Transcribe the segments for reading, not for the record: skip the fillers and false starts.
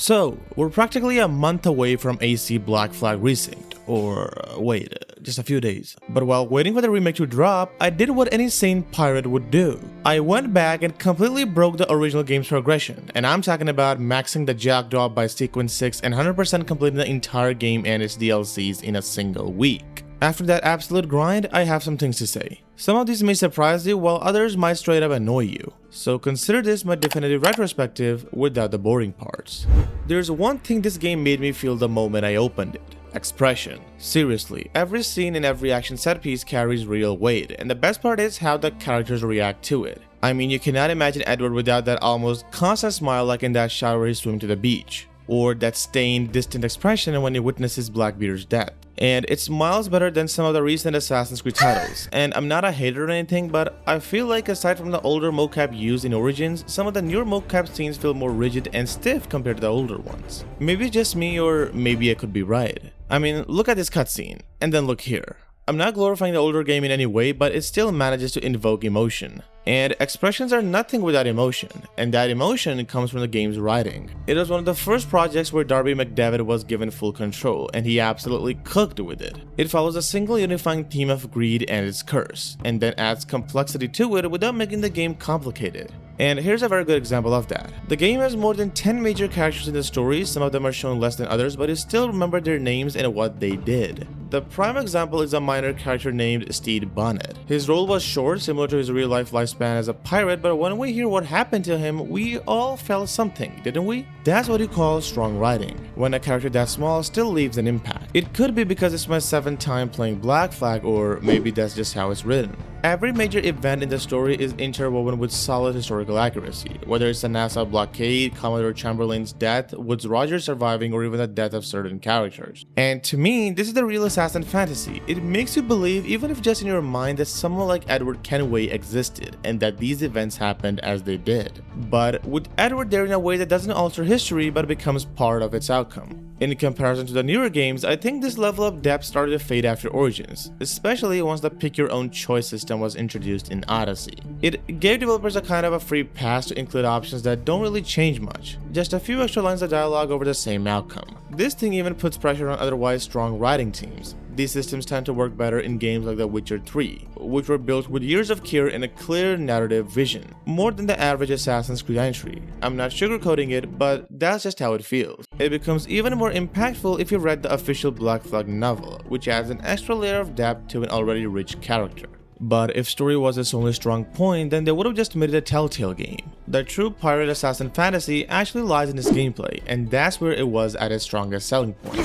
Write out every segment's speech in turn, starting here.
So, we're practically a month away from AC Black Flag Resynced, or wait, just a few days. But while waiting for the remake to drop, I did what any sane pirate would do. I went back and completely broke the original game's progression, and I'm talking about maxing the jackdaw by sequence 6 and 100% completing the entire game and its DLCs in a single week. After that absolute grind, I have some things to say. Some of these may surprise you, while others might straight up annoy you. So consider this my definitive retrospective without the boring parts. There's one thing this game made me feel the moment I opened it. Expression. Seriously, every scene and every action set piece carries real weight, and the best part is how the characters react to it. I mean, you cannot imagine Edward without that almost constant smile like in that shot where he's swimming to the beach. Or that stained, distant expression when he witnesses Blackbeard's death. And it's miles better than some of the recent Assassin's Creed titles. And I'm not a hater or anything, but I feel like aside from the older mocap used in Origins, some of the newer mocap scenes feel more rigid and stiff compared to the older ones. Maybe it's just me, or maybe I could be right. I mean, look at this cutscene, and then look here. I'm not glorifying the older game in any way, but it still manages to invoke emotion. And expressions are nothing without emotion, and that emotion comes from the game's writing. It was one of the first projects where Darby McDavid was given full control, and he absolutely cooked with it. It follows a single unifying theme of greed and its curse, and then adds complexity to it without making the game complicated. And here's a very good example of that. The game has more than 10 major characters in the story, some of them are shown less than others, but you still remember their names and what they did. The prime example is a minor character named Stede Bonnet. His role was short, similar to his real-life lifespan as a pirate, but when we hear what happened to him, we all felt something, didn't we? That's what you call strong writing, when a character that small still leaves an impact. It could be because it's my 7th time playing Black Flag, or maybe that's just how it's written. Every major event in the story is interwoven with solid historical accuracy, whether it's the Nassau blockade, Commodore Chamberlain's death, Woodes Rogers surviving, or even the death of certain characters. And to me, this is the real assassin fantasy. It makes you believe, even if just in your mind, that someone like Edward Kenway existed, and that these events happened as they did. But with Edward there in a way that doesn't alter history, but becomes part of its outcome. In comparison to the newer games, I think this level of depth started to fade after Origins, especially once the pick-your-own-choice system was introduced in Odyssey. It gave developers a kind of a free pass to include options that don't really change much, just a few extra lines of dialogue over the same outcome. This thing even puts pressure on otherwise strong writing teams. These systems tend to work better in games like The Witcher 3, which were built with years of care and a clear narrative vision, more than the average Assassin's Creed entry. I'm not sugarcoating it, but that's just how it feels. It becomes even more impactful if you read the official Black Flag novel, which adds an extra layer of depth to an already rich character. But if story was its only strong point, then they would have just made it a Telltale game. The true pirate assassin fantasy actually lies in its gameplay, and that's where it was at its strongest selling point.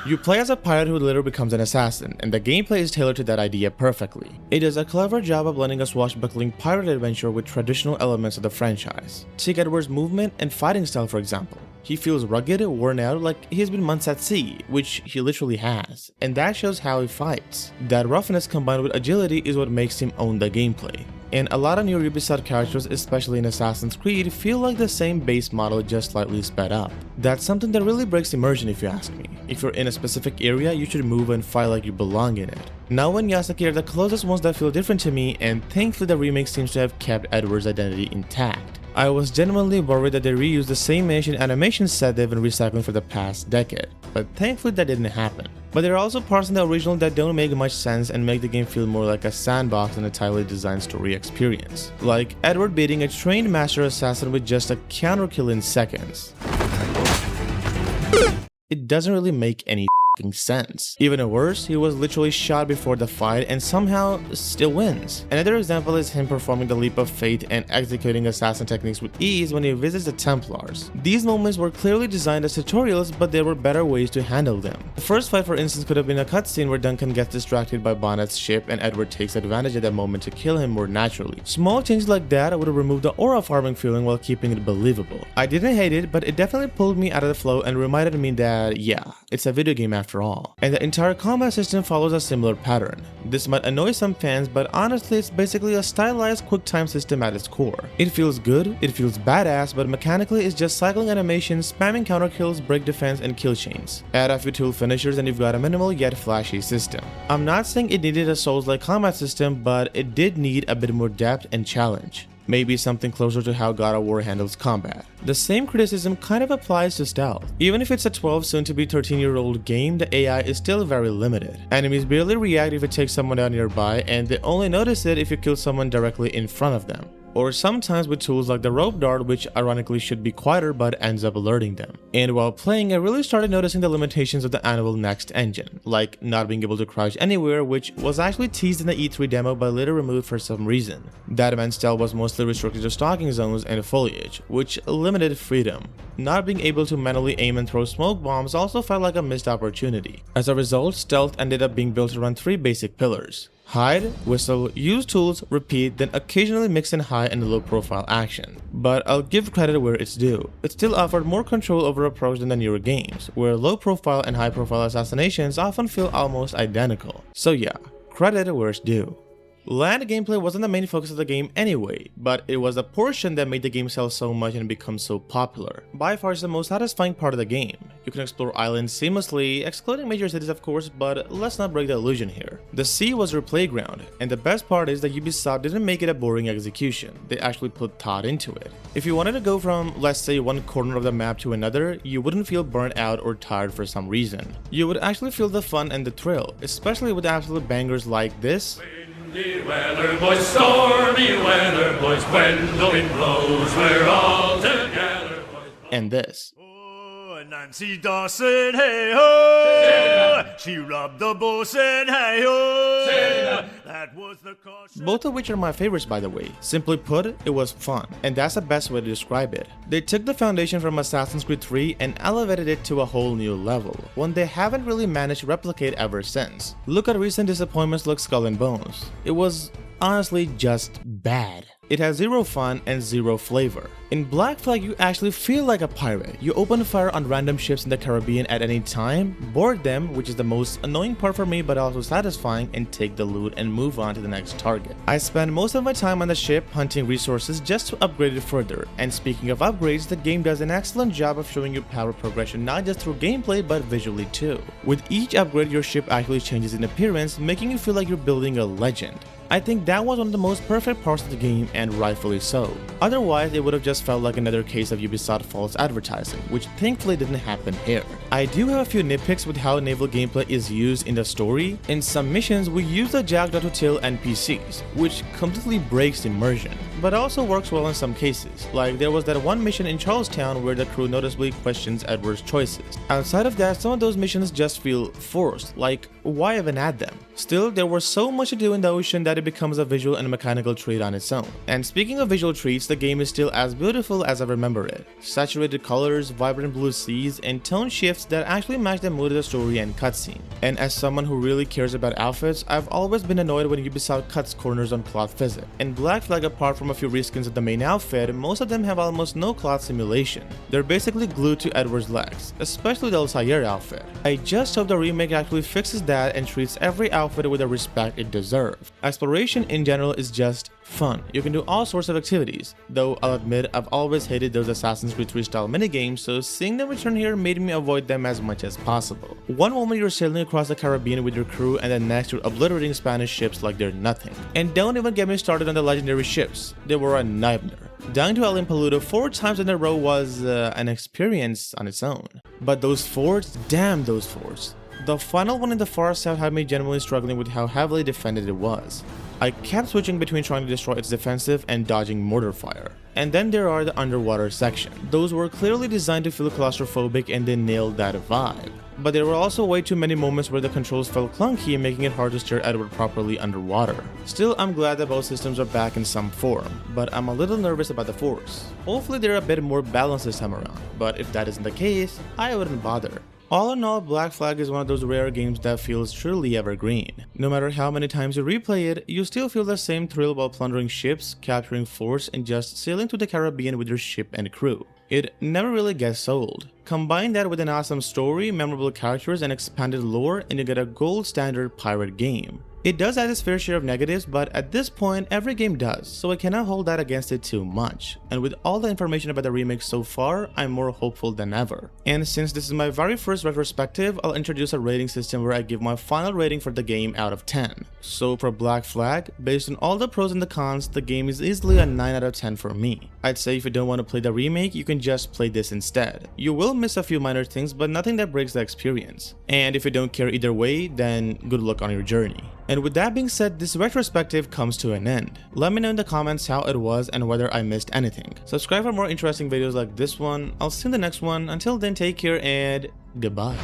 You play as a pirate who later becomes an assassin, and the gameplay is tailored to that idea perfectly. It does a clever job of blending a swashbuckling pirate adventure with traditional elements of the franchise. Take Edward's movement and fighting style for example. He feels rugged, worn out, like he's been months at sea, which he literally has, and that shows how he fights. That roughness combined with agility is what makes him own the gameplay. And a lot of new Ubisoft characters, especially in Assassin's Creed, feel like the same base model just slightly sped up. That's something that really breaks immersion if you ask me. If you're in a specific area, you should move and fight like you belong in it. Now and Yasaki are the closest ones that feel different to me, and thankfully the remake seems to have kept Edward's identity intact. I was genuinely worried that they reused the same ancient animation set they've been recycling for the past decade, but thankfully that didn't happen. But there are also parts in the original that don't make much sense and make the game feel more like a sandbox than a tightly designed story experience. Like Edward beating a trained master assassin with just a counter kill in seconds. It doesn't really make any sense. Even worse, he was literally shot before the fight and somehow still wins. Another example is him performing the leap of faith and executing assassin techniques with ease when he visits the Templars. These moments were clearly designed as tutorials, but there were better ways to handle them. The first fight, for instance, could have been a cutscene where Duncan gets distracted by Bonnet's ship and Edward takes advantage of that moment to kill him more naturally. Small changes like that would have removed the aura farming feeling while keeping it believable. I didn't hate it, but it definitely pulled me out of the flow and reminded me that, yeah, it's a video game after all. And the entire combat system follows a similar pattern. This might annoy some fans, but honestly it's basically a stylized quick time system at its core. It feels good, it feels badass, but mechanically it's just cycling animations, spamming counter kills, break defense, and kill chains. Add a few tool finishers and you've got a minimal yet flashy system. I'm not saying it needed a Souls-like combat system, but it did need a bit more depth and challenge. maybe something closer to how God of War handles combat. The same criticism kind of applies to stealth. Even if it's a 12 soon to be 13-year-old game, the AI is still very limited. Enemies barely react if it takes someone out nearby, and they only notice it if you kill someone directly in front of them. Or sometimes with tools like the rope dart, which ironically should be quieter but ends up alerting them. And while playing, I really started noticing the limitations of the Anvil Next engine, like not being able to crouch anywhere, which was actually teased in the E3 demo but later removed for some reason. That meant stealth was mostly restricted to stalking zones and foliage, which limited freedom. Not being able to manually aim and throw smoke bombs also felt like a missed opportunity. As a result, stealth ended up being built around 3 basic pillars: hide, whistle, use tools, repeat, then occasionally mix in high and low profile action. But I'll give credit where it's due. It still offered more control over approach than the newer games, where low profile and high profile assassinations often feel almost identical. So yeah, credit where it's due. Land gameplay wasn't the main focus of the game anyway, but it was a portion that made the game sell so much and become so popular. By far it's the most satisfying part of the game. You can explore islands seamlessly, excluding major cities of course, but let's not break the illusion here. The sea was your playground, and the best part is that Ubisoft didn't make it a boring execution. They actually put thought into it. If you wanted to go from, let's say, one corner of the map to another, you wouldn't feel burnt out or tired for some reason. You would actually feel the fun and the thrill, especially with absolute bangers like this. Windy weather, boys, stormy weather, boys, when the wind blows, we're all together, boys. And this. Oh, Nancy Dawson, hey ho! She robbed the bosun, hey ho! That was the caution. Both of which are my favorites, by the way. Simply put, it was fun, and that's the best way to describe it. They took the foundation from Assassin's Creed 3 and elevated it to a whole new level, one they haven't really managed to replicate ever since. Look at recent disappointments like Skull and Bones. It was honestly just bad. It has zero fun and zero flavor. In Black Flag, you actually feel like a pirate. You open fire on random ships in the Caribbean at any time, board them, which is the most annoying part for me but also satisfying, and take the loot and move on to the next target. I spend most of my time on the ship hunting resources just to upgrade it further, and speaking of upgrades, the game does an excellent job of showing you power progression not just through gameplay but visually too. With each upgrade, your ship actually changes in appearance, making you feel like you're building a legend. I think that was one of the most perfect parts of the game, and rightfully so. Otherwise, it would have just felt like another case of Ubisoft false advertising, which thankfully didn't happen here. I do have a few nitpicks with how naval gameplay is used in the story. In some missions, we use the jackdaw to kill NPCs, which completely breaks immersion, but also works well in some cases. Like there was that one mission in Charlestown where the crew noticeably questions Edward's choices. Outside of that, some of those missions just feel forced, like why even add them? Still, there was so much to do in the ocean that it becomes a visual and mechanical treat on its own. And speaking of visual treats, the game is still as beautiful as I remember it. Saturated colors, vibrant blue seas, and tone shifts that actually match the mood of the story and cutscene. And as someone who really cares about outfits, I've always been annoyed when Ubisoft cuts corners on cloth physics. In Black Flag, apart from a few reskins of the main outfit, most of them have almost no cloth simulation. They're basically glued to Edward's legs, especially the Altair outfit. I just hope the remake actually fixes that and treats every outfit with the respect it deserves. Exploration in general is just fun. You can do all sorts of activities, though I'll admit I've always hated those Assassin's Creed 3 style minigames, so seeing them return here made me avoid them as much as possible. One moment you're sailing across the Caribbean with your crew, and then next you're obliterating Spanish ships like they're nothing. And don't even get me started on the legendary ships. They were a nightmare. Dying to El Impoluto 4 times in a row was an experience on its own. But those forts, damn those forts. The final one in the far south had me genuinely struggling with how heavily defended it was. I kept switching between trying to destroy its defensive and dodging mortar fire. And then there are the underwater section. Those were clearly designed to feel claustrophobic and they nailed that vibe. But there were also way too many moments where the controls felt clunky, making it hard to steer Edward properly underwater. Still, I'm glad that both systems are back in some form, but I'm a little nervous about the force. Hopefully they're a bit more balanced this time around, but if that isn't the case, I wouldn't bother. All in all, Black Flag is one of those rare games that feels truly evergreen. No matter how many times you replay it, you still feel the same thrill while plundering ships, capturing forts, and just sailing to the Caribbean with your ship and crew. It never really gets old. Combine that with an awesome story, memorable characters, and expanded lore, and you get a gold standard pirate game. It does have its fair share of negatives, but at this point every game does, so I cannot hold that against it too much. And with all the information about the remake so far, I'm more hopeful than ever. And since this is my very first retrospective, I'll introduce a rating system where I give my final rating for the game out of 10. So for Black Flag, based on all the pros and the cons, the game is easily a 9 out of 10 for me. I'd say if you don't want to play the remake, you can just play this instead. You will miss a few minor things, but nothing that breaks the experience. And if you don't care either way, then good luck on your journey. And with that being said, this retrospective comes to an end. Let me know in the comments how it was and whether I missed anything. Subscribe for more interesting videos like this one. I'll see you in the next one. Until then, take care and goodbye.